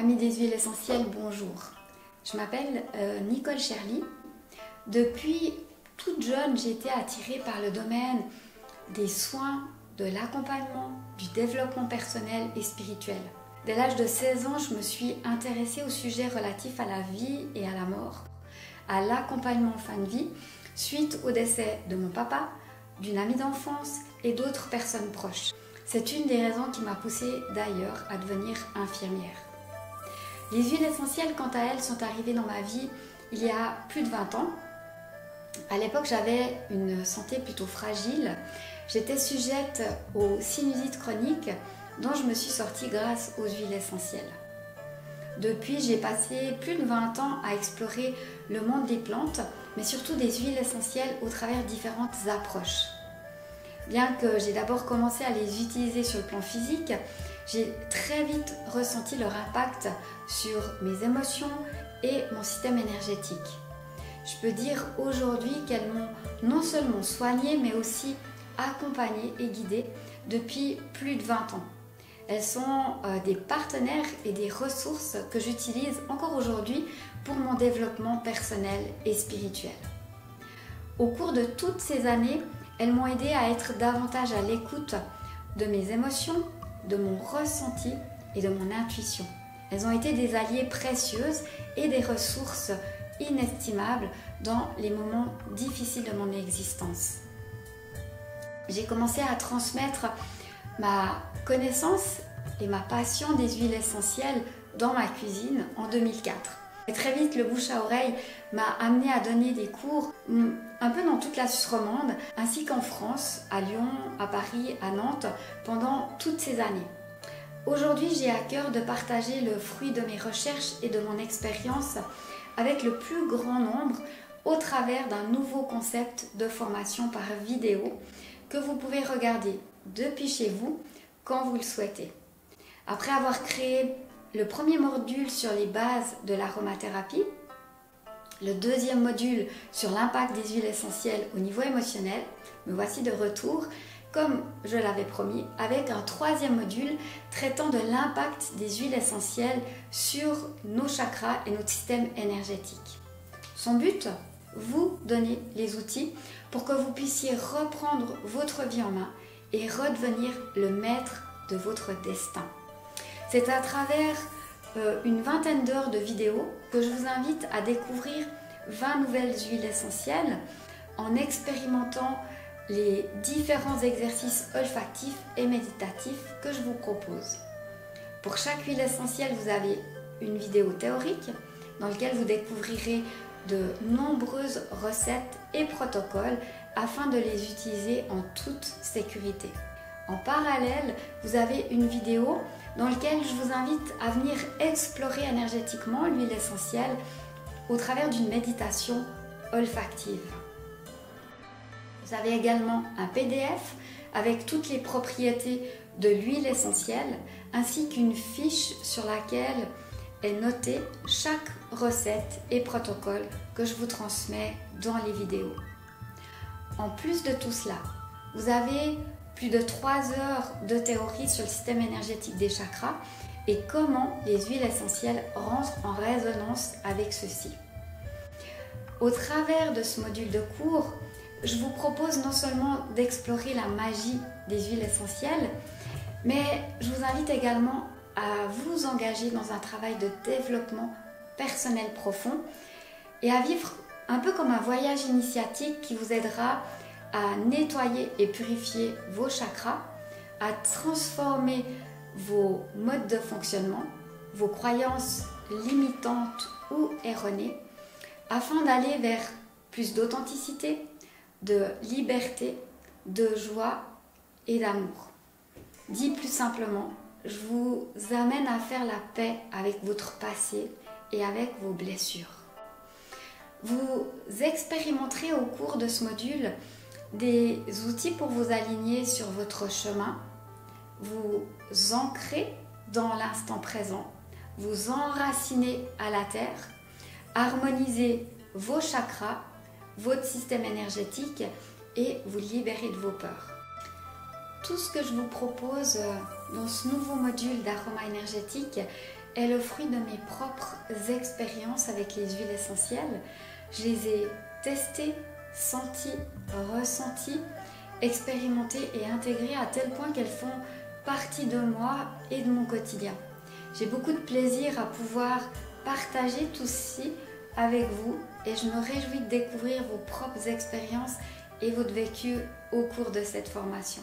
Amis des huiles essentielles, bonjour. Je m'appelle Nicole Cherly. Depuis toute jeune, j'ai été attirée par le domaine des soins, de l'accompagnement, du développement personnel et spirituel. Dès l'âge de 16 ans, je me suis intéressée au sujet relatif à la vie et à la mort, à l'accompagnement en fin de vie, suite au décès de mon papa, d'une amie d'enfance et d'autres personnes proches. C'est une des raisons qui m'a poussée d'ailleurs à devenir infirmière. Les huiles essentielles, quant à elles, sont arrivées dans ma vie il y a plus de 20 ans. À l'époque, j'avais une santé plutôt fragile. J'étais sujette aux sinusites chroniques dont je me suis sortie grâce aux huiles essentielles. Depuis, j'ai passé plus de 20 ans à explorer le monde des plantes, mais surtout des huiles essentielles au travers différentes approches. Bien que j'ai d'abord commencé à les utiliser sur le plan physique, j'ai très vite ressenti leur impact sur mes émotions et mon système énergétique. Je peux dire aujourd'hui qu'elles m'ont non seulement soignée, mais aussi accompagnée et guidée depuis plus de 20 ans. Elles sont des partenaires et des ressources que j'utilise encore aujourd'hui pour mon développement personnel et spirituel. Au cours de toutes ces années, elles m'ont aidé à être davantage à l'écoute de mes émotions, de mon ressenti et de mon intuition. Elles ont été des alliées précieuses et des ressources inestimables dans les moments difficiles de mon existence. J'ai commencé à transmettre ma connaissance et ma passion des huiles essentielles dans ma cuisine en 2004. Et très vite, le bouche à oreille m'a amené à donner des cours un peu dans toute la Suisse romande, ainsi qu'en France, à Lyon, à Paris, à Nantes, pendant toutes ces années. Aujourd'hui, j'ai à cœur de partager le fruit de mes recherches et de mon expérience avec le plus grand nombre au travers d'un nouveau concept de formation par vidéo que vous pouvez regarder depuis chez vous quand vous le souhaitez. Après avoir créé le premier module sur les bases de l'aromathérapie, le deuxième module sur l'impact des huiles essentielles au niveau émotionnel, me voici de retour, comme je l'avais promis, avec un troisième module traitant de l'impact des huiles essentielles sur nos chakras et notre système énergétique. Son but, vous donner les outils pour que vous puissiez reprendre votre vie en main et redevenir le maître de votre destin. C'est à travers une vingtaine d'heures de vidéos que je vous invite à découvrir 20 nouvelles huiles essentielles en expérimentant les différents exercices olfactifs et méditatifs que je vous propose. Pour chaque huile essentielle, vous avez une vidéo théorique dans laquelle vous découvrirez de nombreuses recettes et protocoles afin de les utiliser en toute sécurité. En parallèle, vous avez une vidéo dans laquelle je vous invite à venir explorer énergétiquement l'huile essentielle au travers d'une méditation olfactive. Vous avez également un PDF avec toutes les propriétés de l'huile essentielle ainsi qu'une fiche sur laquelle est notée chaque recette et protocole que je vous transmets dans les vidéos. En plus de tout cela, vous avez plus de 3 heures de théorie sur le système énergétique des chakras et comment les huiles essentielles rentrent en résonance avec ceux-ci. Au travers de ce module de cours, je vous propose non seulement d'explorer la magie des huiles essentielles, mais je vous invite également à vous engager dans un travail de développement personnel profond et à vivre un peu comme un voyage initiatique qui vous aidera à nettoyer et purifier vos chakras, à transformer vos modes de fonctionnement, vos croyances limitantes ou erronées, afin d'aller vers plus d'authenticité, de liberté, de joie et d'amour. Dit plus simplement, je vous amène à faire la paix avec votre passé et avec vos blessures. Vous expérimenterez au cours de ce module des outils pour vous aligner sur votre chemin, vous ancrer dans l'instant présent, vous enraciner à la terre, harmoniser vos chakras, votre système énergétique et vous libérer de vos peurs. Tout ce que je vous propose dans ce nouveau module d'aroma énergétique est le fruit de mes propres expériences avec les huiles essentielles. Je les ai testées, senties, ressenties, expérimentées et intégrées à tel point qu'elles font partie de moi et de mon quotidien. J'ai beaucoup de plaisir à pouvoir partager tout ceci avec vous et je me réjouis de découvrir vos propres expériences et votre vécu au cours de cette formation.